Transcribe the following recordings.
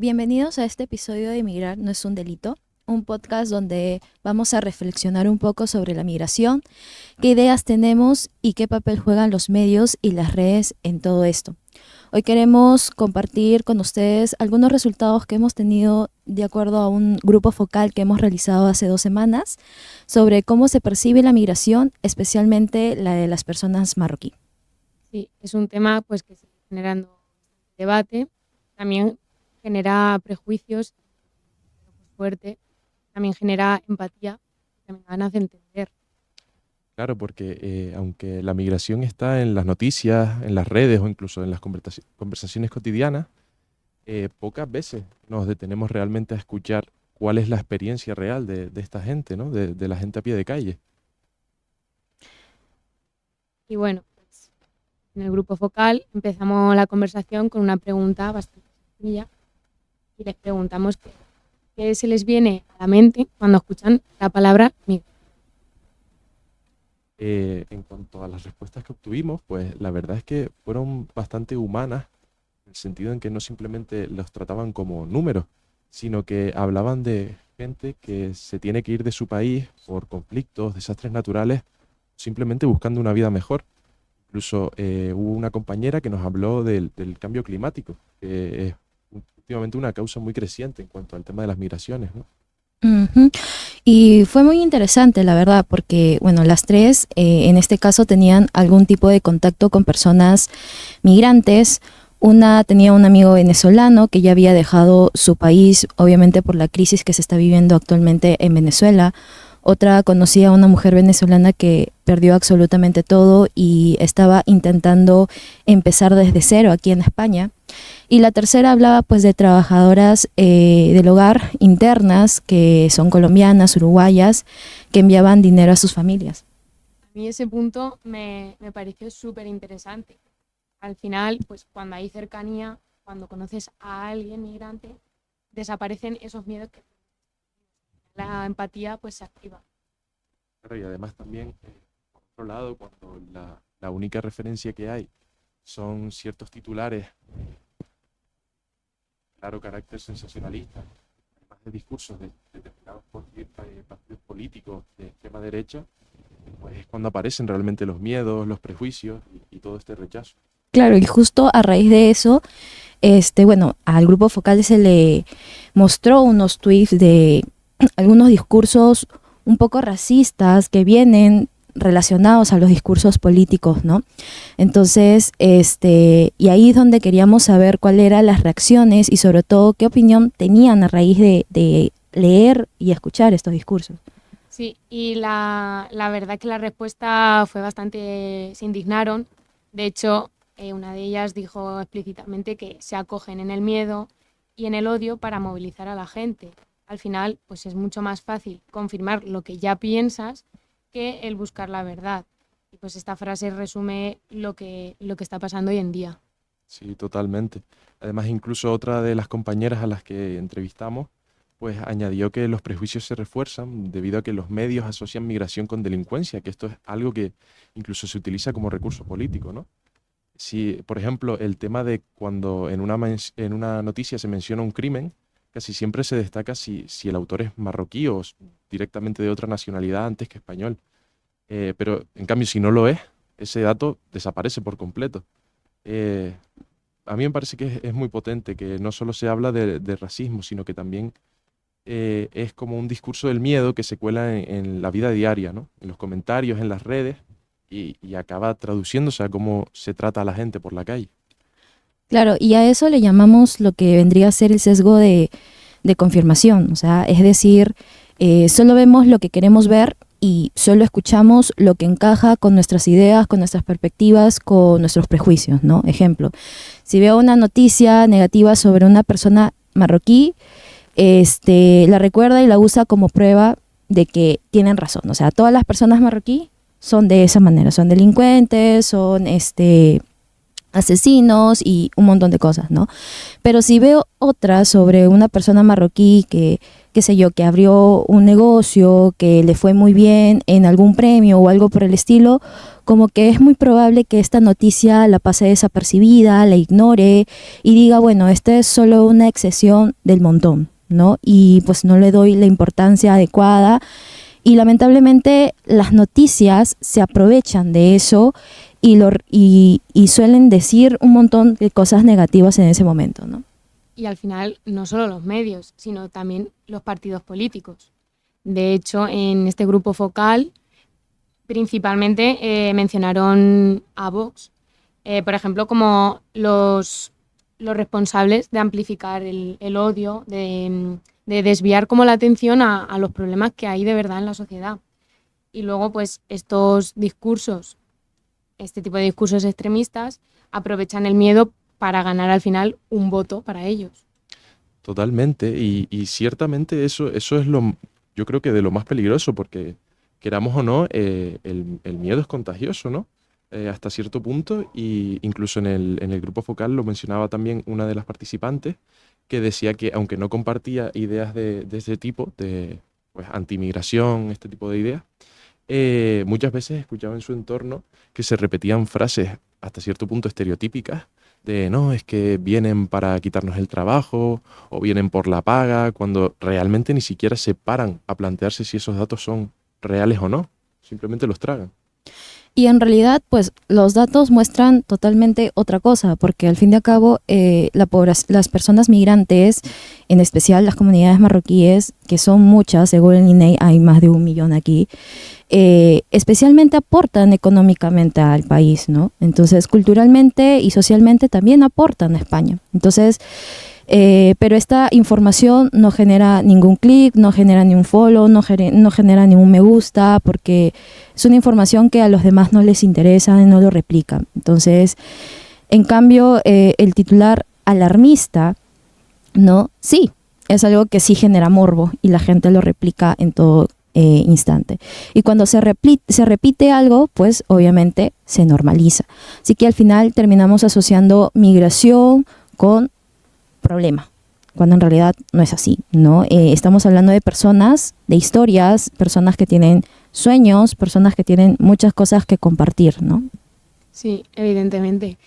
Bienvenidos a este episodio de Migrar no es un delito, un podcast donde vamos a reflexionar un poco sobre la migración, qué ideas tenemos y qué papel juegan los medios y las redes en todo esto. Hoy queremos compartir con ustedes algunos resultados que hemos tenido de acuerdo a un grupo focal que hemos realizado hace 2 semanas sobre cómo se percibe la migración, especialmente la de las personas marroquí. Sí, es un tema pues que sigue generando debate, también genera prejuicios fuerte, también genera empatía, también ganas de entender. Claro, porque aunque la migración está en las noticias, en las redes o incluso en las conversaciones cotidianas, pocas veces nos detenemos realmente a escuchar cuál es la experiencia real de esta gente, ¿no? De la gente a pie de calle. Y bueno, pues, en el grupo focal empezamos la conversación con una pregunta bastante sencilla y les preguntamos qué se les viene a la mente cuando escuchan la palabra migración. En cuanto a las respuestas que obtuvimos, pues la verdad es que fueron bastante humanas, en el sentido en que no simplemente los trataban como números, sino que hablaban de gente que se tiene que ir de su país por conflictos, desastres naturales, simplemente buscando una vida mejor. Incluso hubo una compañera que nos habló del cambio climático, que es últimamente una causa muy creciente en cuanto al tema de las migraciones, ¿no? Uh-huh. Y fue muy interesante, la verdad, porque, bueno, las tres en este caso tenían algún tipo de contacto con personas migrantes. Una tenía un amigo venezolano que ya había dejado su país, obviamente por la crisis que se está viviendo actualmente en Venezuela. Otra conocía a una mujer venezolana que perdió absolutamente todo y estaba intentando empezar desde cero aquí en España. Y la tercera hablaba pues de trabajadoras del hogar internas que son colombianas, uruguayas, que enviaban dinero a sus familias. A mí ese punto me pareció súper interesante. Al final, pues cuando hay cercanía, cuando conoces a alguien migrante, desaparecen esos miedos que la empatía pues se activa. Claro, y además también, por otro lado, cuando la única referencia que hay son ciertos titulares, claro, carácter sensacionalista, además de discursos de determinados partidos políticos de extrema derecha, pues es cuando aparecen realmente los miedos, los prejuicios y todo este rechazo. Claro, y justo a raíz de eso, bueno, al grupo focal se le mostró unos tweets de algunos discursos un poco racistas que vienen relacionados a los discursos políticos, ¿no? Entonces, y ahí es donde queríamos saber cuáles eran las reacciones y sobre todo qué opinión tenían a raíz de leer y escuchar estos discursos. Sí, y la verdad que la respuesta fue bastante, se indignaron. De hecho, una de ellas dijo explícitamente que se acogen en el miedo y en el odio para movilizar a la gente. Al final, pues es mucho más fácil confirmar lo que ya piensas que el buscar la verdad. Y pues esta frase resume lo que está pasando hoy en día. Sí, totalmente. Además, incluso otra de las compañeras a las que entrevistamos, pues añadió que los prejuicios se refuerzan debido a que los medios asocian migración con delincuencia, que esto es algo que incluso se utiliza como recurso político, ¿no? Si, por ejemplo, el tema de cuando en una noticia se menciona un crimen, casi siempre se destaca si el autor es marroquí o directamente de otra nacionalidad antes que español. Pero, en cambio, si no lo es, ese dato desaparece por completo. Eh, a mí me parece que es muy potente, que no solo se habla de racismo, sino que también es como un discurso del miedo que se cuela en la vida diaria, ¿no? En los comentarios, en las redes, y acaba traduciéndose a cómo se trata a la gente por la calle. Claro, y a eso le llamamos lo que vendría a ser el sesgo de confirmación, o sea, es decir, solo vemos lo que queremos ver y solo escuchamos lo que encaja con nuestras ideas, con nuestras perspectivas, con nuestros prejuicios, ¿no? Ejemplo, si veo una noticia negativa sobre una persona marroquí, la recuerda y la usa como prueba de que tienen razón, o sea, todas las personas marroquí son de esa manera, son delincuentes, son asesinos y un montón de cosas, ¿no? Pero si veo otra sobre una persona marroquí que, qué sé yo, que abrió un negocio, que le fue muy bien en algún premio o algo por el estilo, como que es muy probable que esta noticia la pase desapercibida, la ignore y diga, bueno, esta es solo una excepción del montón, ¿no? Y pues no le doy la importancia adecuada. Y lamentablemente las noticias se aprovechan de eso y suelen decir un montón de cosas negativas en ese momento, ¿no? Y al final, no solo los medios, sino también los partidos políticos. De hecho, en este grupo focal, principalmente mencionaron a Vox, por ejemplo, como los responsables de amplificar el odio, de desviar como la atención a los problemas que hay de verdad en la sociedad. Y luego, pues, estos discursos, este tipo de discursos extremistas, aprovechan el miedo para ganar al final un voto para ellos. Totalmente, y ciertamente eso es yo creo que de lo más peligroso, porque queramos o no, el miedo es contagioso, ¿no? Hasta cierto punto, y incluso en el grupo focal lo mencionaba también una de las participantes, que decía que aunque no compartía ideas de ese tipo, de pues, antimigración, este tipo de ideas, muchas veces escuchaba en su entorno que se repetían frases hasta cierto punto estereotípicas de no, es que vienen para quitarnos el trabajo o vienen por la paga, cuando realmente ni siquiera se paran a plantearse si esos datos son reales o no, simplemente los tragan. Y en realidad, pues los datos muestran totalmente otra cosa, porque al fin y al cabo las personas migrantes, en especial las comunidades marroquíes, que son muchas, según el INEI hay más de 1 millón aquí, especialmente aportan económicamente al país, ¿no? Entonces, culturalmente y socialmente también aportan a España. Entonces, pero esta información no genera ningún clic, no genera ni un follow, no genera ningún me gusta, porque es una información que a los demás no les interesa y no lo replican. Entonces, en cambio, el titular alarmista, ¿no? Sí, es algo que sí genera morbo y la gente lo replica en todo instante. Y cuando se repite algo, pues obviamente se normaliza. Así que al final terminamos asociando migración con problema, cuando en realidad no es así, ¿no? Estamos hablando de personas, de historias, personas que tienen sueños, personas que tienen muchas cosas que compartir, ¿no? Sí, evidentemente.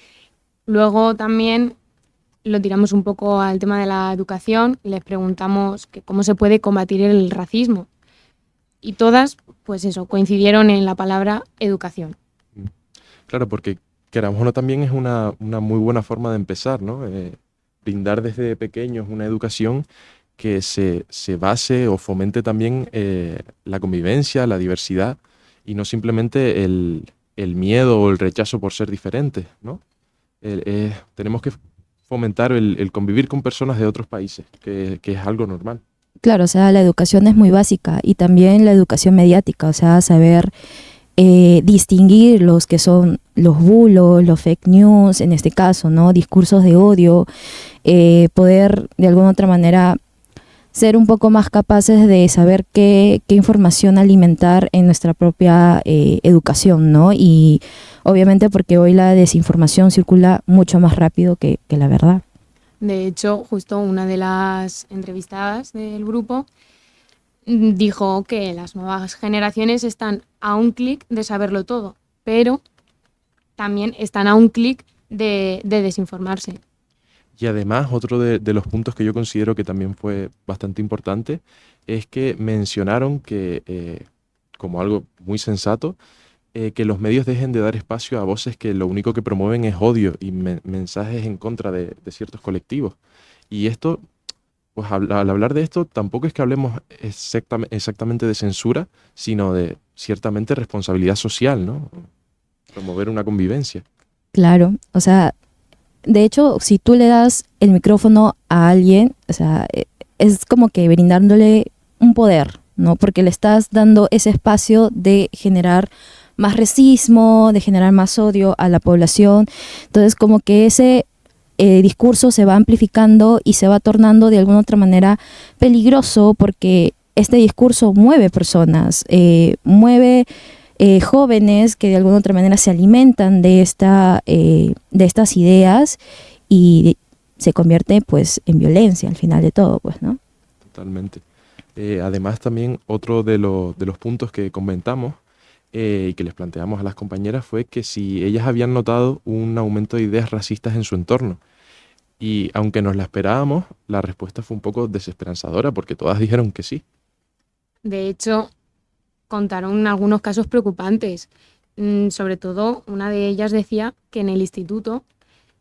Luego también lo tiramos un poco al tema de la educación, les preguntamos que cómo se puede combatir el racismo. Y todas, pues eso, coincidieron en la palabra educación. Claro, porque queramos o no también es una muy buena forma de empezar, ¿no? Brindar desde pequeños una educación que se base o fomente también la convivencia, la diversidad y no simplemente el miedo o el rechazo por ser diferentes, ¿no? Tenemos que fomentar el convivir con personas de otros países, que es algo normal. Claro, o sea, la educación es muy básica y también la educación mediática, o sea, saber distinguir los que son los bulos, los fake news, en este caso, ¿no? Discursos de odio, poder de alguna otra manera ser un poco más capaces de saber qué información alimentar en nuestra propia educación, ¿no? Y obviamente porque hoy la desinformación circula mucho más rápido que la verdad. De hecho, justo una de las entrevistadas del grupo dijo que las nuevas generaciones están a un clic de saberlo todo, pero también están a un clic de desinformarse. Y además, otro de los puntos que yo considero que también fue bastante importante es que mencionaron que, como algo muy sensato, que los medios dejen de dar espacio a voces que lo único que promueven es odio y mensajes en contra de ciertos colectivos. Y esto, pues al hablar de esto, tampoco es que hablemos exactamente de censura, sino de ciertamente responsabilidad social, ¿no? Promover una convivencia. Claro, o sea, de hecho, si tú le das el micrófono a alguien, o sea, es como que brindándole un poder, ¿no? Porque le estás dando ese espacio de generar más racismo, de generar más odio a la población. Entonces, como que ese discurso se va amplificando y se va tornando de alguna otra manera peligroso porque este discurso mueve personas, mueve jóvenes que de alguna otra manera se alimentan de estas ideas y se convierte pues en violencia al final de todo, pues, ¿no? Totalmente. Además también otro de los puntos que comentamos y que les planteamos a las compañeras fue que si ellas habían notado un aumento de ideas racistas en su entorno. Y aunque nos la esperábamos, la respuesta fue un poco desesperanzadora porque todas dijeron que sí. De hecho, contaron algunos casos preocupantes. Sobre todo, una de ellas decía que en el instituto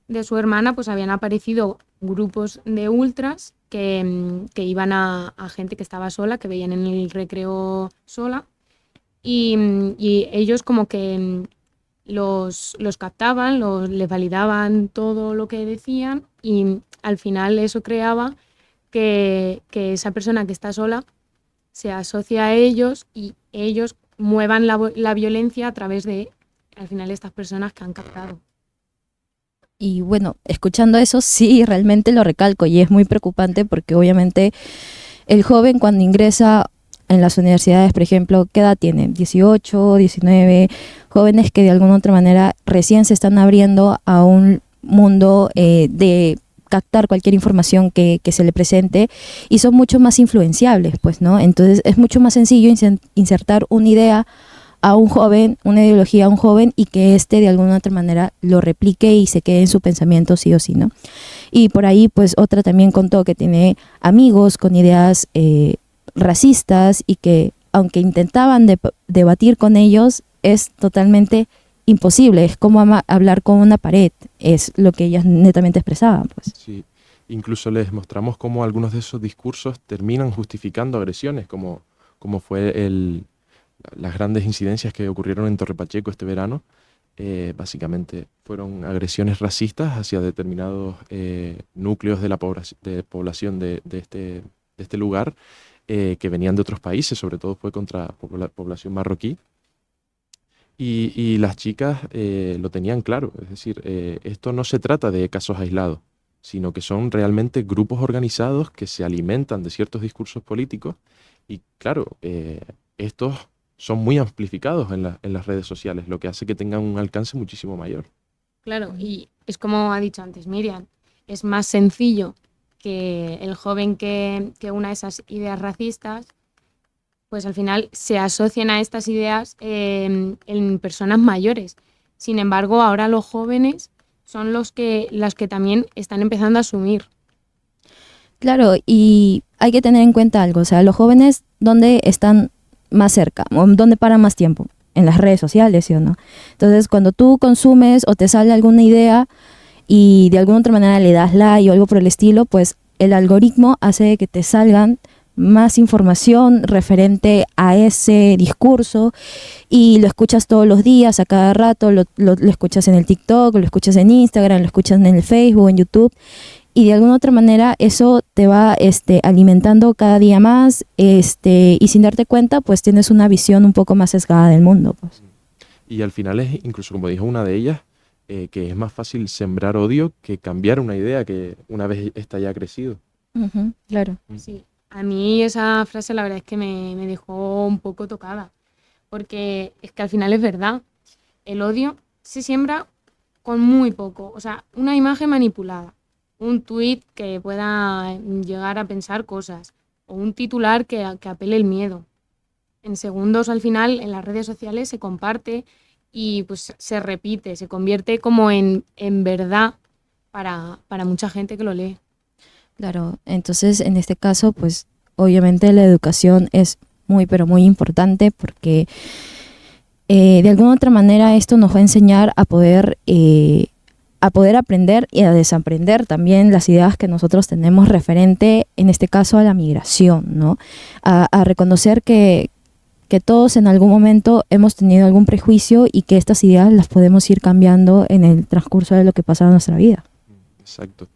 de su hermana pues habían aparecido grupos de ultras que iban a gente que estaba sola, que veían en el recreo sola, y ellos como que los captaban, les validaban todo lo que decían, y al final eso creaba que esa persona que está sola se asocia a ellos y ellos muevan la violencia a través de, al final, estas personas que han captado. Y bueno, escuchando eso, sí, realmente lo recalco y es muy preocupante porque obviamente el joven cuando ingresa en las universidades, por ejemplo, ¿qué edad tiene? 18, 19, jóvenes que de alguna u otra manera recién se están abriendo a un mundo de captar cualquier información que se le presente y son mucho más influenciables, pues, ¿no? Entonces es mucho más sencillo insertar una idea a un joven, una ideología a un joven y que éste de alguna u otra manera lo replique y se quede en su pensamiento sí o sí, ¿no? Y por ahí pues otra también contó que tiene amigos con ideas racistas y que aunque intentaban debatir con ellos es totalmente imposible, es como hablar con una pared, es lo que ellas netamente expresaban, pues. Sí, incluso les mostramos cómo algunos de esos discursos terminan justificando agresiones, como fue las grandes incidencias que ocurrieron en Torre Pacheco este verano. Básicamente fueron agresiones racistas hacia determinados núcleos de la población de este lugar que venían de otros países, sobre todo fue contra la población marroquí. Y las chicas lo tenían claro, es decir, esto no se trata de casos aislados, sino que son realmente grupos organizados que se alimentan de ciertos discursos políticos y claro, estos son muy amplificados en las redes sociales, lo que hace que tengan un alcance muchísimo mayor. Claro, y es como ha dicho antes Miriam, es más sencillo que el joven que una esas ideas racistas, pues al final se asocian a estas ideas en personas mayores. Sin embargo, ahora los jóvenes son las que también están empezando a asumir. Claro, y hay que tener en cuenta algo, o sea, los jóvenes, ¿dónde están más cerca? ¿Dónde paran más tiempo? En las redes sociales, ¿sí o no? Entonces, cuando tú consumes o te sale alguna idea y de alguna otra manera le das like o algo por el estilo, pues el algoritmo hace que te salgan más información referente a ese discurso y lo escuchas todos los días, a cada rato, lo escuchas en el TikTok, lo escuchas en Instagram, lo escuchas en el Facebook, en YouTube y de alguna otra manera eso te va alimentando cada día más y sin darte cuenta pues tienes una visión un poco más sesgada del mundo, pues. Y al final es incluso, como dijo una de ellas, que es más fácil sembrar odio que cambiar una idea que una vez está ya crecido. Claro. Sí. A mí esa frase la verdad es que me dejó un poco tocada, porque es que al final es verdad, el odio se siembra con muy poco, o sea, una imagen manipulada, un tuit que pueda llegar a pensar cosas, o un titular que apele el miedo. En segundos al final en las redes sociales se comparte y pues se repite, se convierte como en verdad para mucha gente que lo lee. Claro, entonces en este caso, pues obviamente la educación es muy, pero muy importante porque de alguna otra manera esto nos va a enseñar a poder aprender y a desaprender también las ideas que nosotros tenemos referente, en este caso, a la migración, ¿no? A reconocer que todos en algún momento hemos tenido algún prejuicio y que estas ideas las podemos ir cambiando en el transcurso de lo que pasa en nuestra vida. Exacto.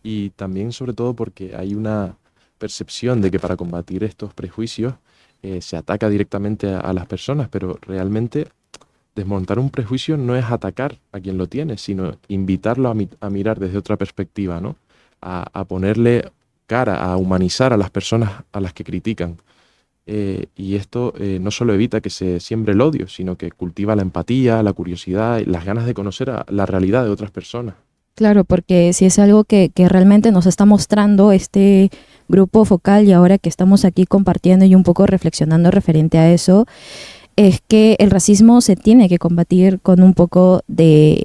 Y también sobre todo porque hay una percepción de que para combatir estos prejuicios se ataca directamente a las personas, pero realmente desmontar un prejuicio no es atacar a quien lo tiene, sino invitarlo a mirar desde otra perspectiva, ¿no? A ponerle cara, a humanizar a las personas a las que critican. Y esto no solo evita que se siembre el odio, sino que cultiva la empatía, la curiosidad y las ganas de conocer la realidad de otras personas. Claro, porque si es algo que realmente nos está mostrando este grupo focal y ahora que estamos aquí compartiendo y un poco reflexionando referente a eso, es que el racismo se tiene que combatir con un poco de,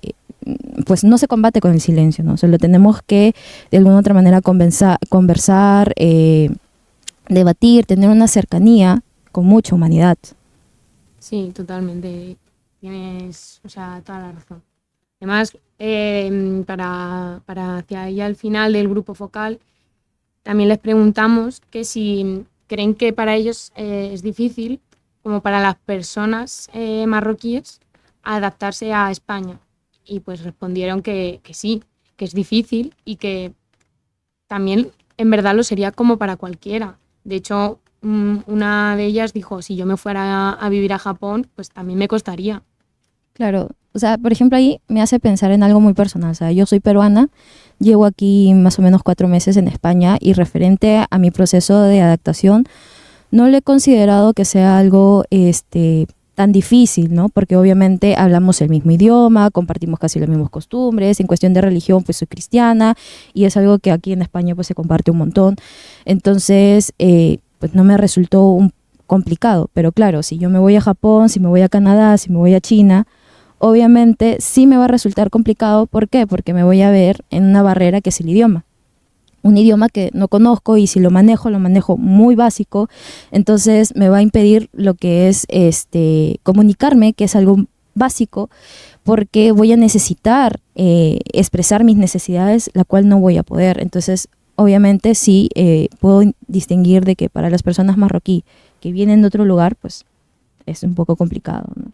pues no se combate con el silencio, ¿no? O sea, lo tenemos que de alguna otra manera conversar, debatir, tener una cercanía con mucha humanidad. Sí, totalmente. Tienes, o sea, toda la razón. Además, para hacia ahí al final del grupo focal, también les preguntamos que si creen que para ellos es difícil, como para las personas marroquíes, adaptarse a España. Y pues respondieron que sí, que es difícil y que también en verdad lo sería como para cualquiera. De hecho, una de ellas dijo, si yo me fuera a vivir a Japón, pues también me costaría. Claro, o sea, por ejemplo, ahí me hace pensar en algo muy personal. O sea, yo soy peruana, llevo aquí más o menos 4 meses en España y referente a mi proceso de adaptación, no le he considerado que sea algo tan difícil, ¿no? Porque obviamente hablamos el mismo idioma, compartimos casi las mismas costumbres, en cuestión de religión pues soy cristiana y es algo que aquí en España pues se comparte un montón. Entonces, pues no me resultó complicado, pero claro, si yo me voy a Japón, si me voy a Canadá, si me voy a China, obviamente sí me va a resultar complicado. ¿Por qué? Porque me voy a ver en una barrera que es el idioma. Un idioma que no conozco y si lo manejo muy básico, entonces me va a impedir lo que es comunicarme, que es algo básico, porque voy a necesitar expresar mis necesidades, la cual no voy a poder. Entonces, obviamente sí puedo distinguir de que para las personas marroquí que vienen de otro lugar, pues es un poco complicado, ¿no?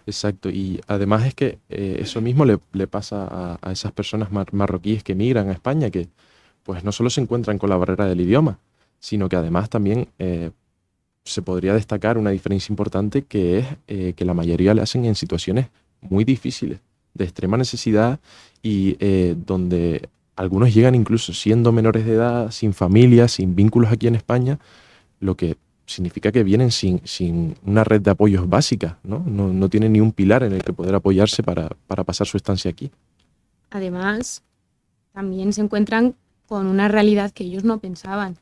Exacto, y además es que eso mismo le pasa a esas personas marroquíes que emigran a España, que pues no solo se encuentran con la barrera del idioma, sino que además también se podría destacar una diferencia importante que es que la mayoría le hacen en situaciones muy difíciles, de extrema necesidad y donde algunos llegan incluso siendo menores de edad, sin familia, sin vínculos aquí en España, lo que significa que vienen sin una red de apoyos básica, ¿no? No tienen ni un pilar en el que poder apoyarse para pasar su estancia aquí. Además, también se encuentran con una realidad que ellos no pensaban,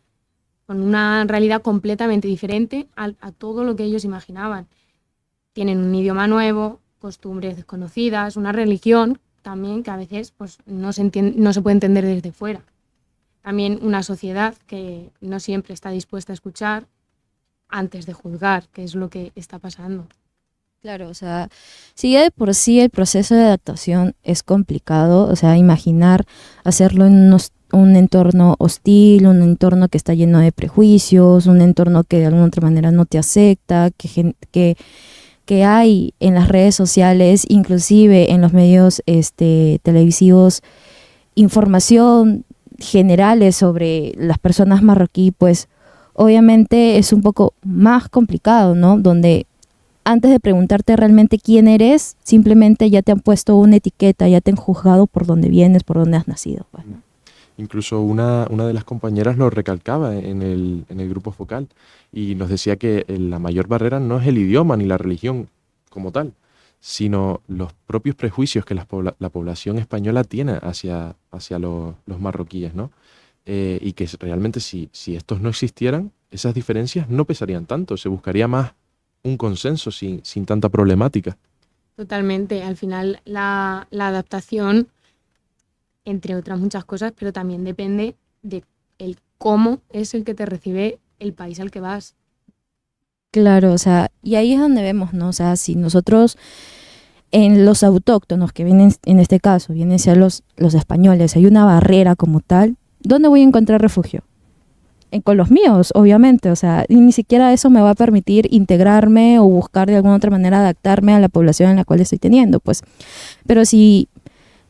con una realidad completamente diferente a todo lo que ellos imaginaban. Tienen un idioma nuevo, costumbres desconocidas, una religión también que a veces pues, no se puede entender desde fuera. También una sociedad que no siempre está dispuesta a escuchar antes de juzgar, que es lo que está pasando. Claro, o sea, si ya de por sí el proceso de adaptación es complicado, o sea, imaginar hacerlo en un entorno hostil, un entorno que está lleno de prejuicios, un entorno que de alguna otra manera no te acepta, que hay en las redes sociales, inclusive en los medios televisivos, información generales sobre las personas marroquí, pues obviamente es un poco más complicado, ¿no? Donde antes de preguntarte realmente quién eres, simplemente ya te han puesto una etiqueta, ya te han juzgado por dónde vienes, por dónde has nacido, pues, ¿no? Incluso una de las compañeras lo recalcaba en el grupo focal y nos decía que la mayor barrera no es el idioma ni la religión como tal, sino los propios prejuicios que la población española tiene hacia los marroquíes, ¿no? Y que realmente si estos no existieran, esas diferencias no pesarían tanto, se buscaría más un consenso sin tanta problemática. Totalmente. Al final la adaptación, entre otras muchas cosas, pero también depende de el cómo es el que te recibe el país al que vas. Claro, o sea, y ahí es donde vemos, ¿no? O sea, si nosotros en los autóctonos, que vienen, en este caso, vienen a ser los españoles, hay una barrera como tal, ¿dónde voy a encontrar refugio? Con los míos, obviamente, o sea, y ni siquiera eso me va a permitir integrarme o buscar de alguna otra manera adaptarme a la población en la cual estoy teniendo, pues. Pero si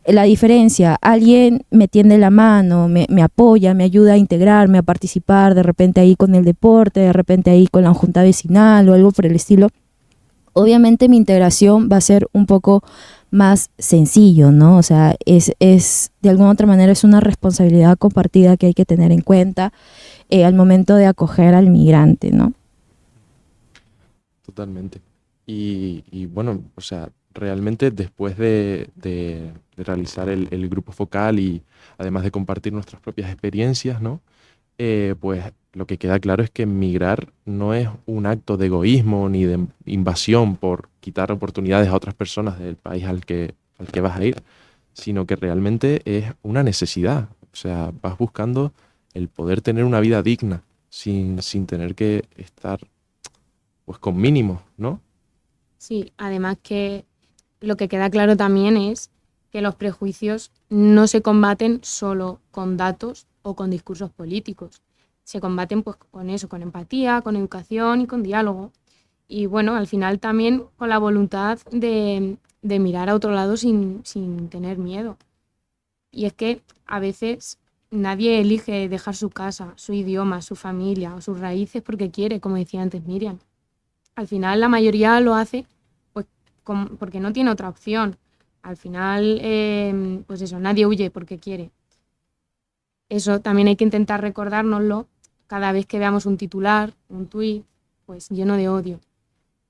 la diferencia, alguien me tiende la mano, me apoya, me ayuda a integrarme, a participar, de repente ahí con el deporte, de repente ahí con la junta vecinal o algo por el estilo, obviamente mi integración va a ser un poco más sencillo, ¿no? O sea, es de alguna otra manera es una responsabilidad compartida que hay que tener en cuenta al momento de acoger al migrante, ¿no? Totalmente. Y bueno, o sea, realmente después de realizar el grupo focal y además de compartir nuestras propias experiencias, ¿no? Pues lo que queda claro es que migrar no es un acto de egoísmo ni de invasión por quitar oportunidades a otras personas del país al que vas a ir, sino que realmente es una necesidad. O sea, vas buscando el poder tener una vida digna sin tener que estar pues con mínimos, ¿no? Sí, además que lo que queda claro también es que los prejuicios no se combaten solo con datos o con discursos políticos. Se combaten pues con eso, con empatía, con educación y con diálogo. Y bueno, al final también con la voluntad de mirar a otro lado sin tener miedo. Y es que a veces nadie elige dejar su casa, su idioma, su familia o sus raíces porque quiere, como decía antes Miriam. Al final la mayoría lo hace pues porque no tiene otra opción. Al final, pues eso, nadie huye porque quiere. Eso también hay que intentar recordárnoslo cada vez que veamos un titular, un tuit, pues lleno de odio.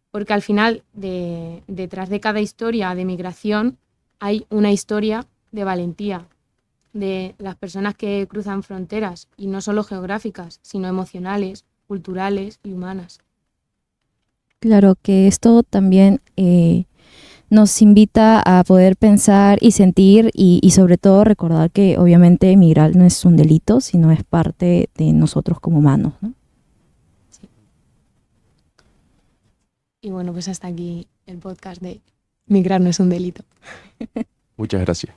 Porque al final, detrás de cada historia de migración, hay una historia de valentía, de las personas que cruzan fronteras, y no solo geográficas, sino emocionales, culturales y humanas. Claro que esto también nos invita a poder pensar y sentir y sobre todo recordar que obviamente emigrar no es un delito, sino es parte de nosotros como humanos, ¿no? Sí. Y bueno, pues hasta aquí el podcast de Migrar no es un delito. Muchas gracias.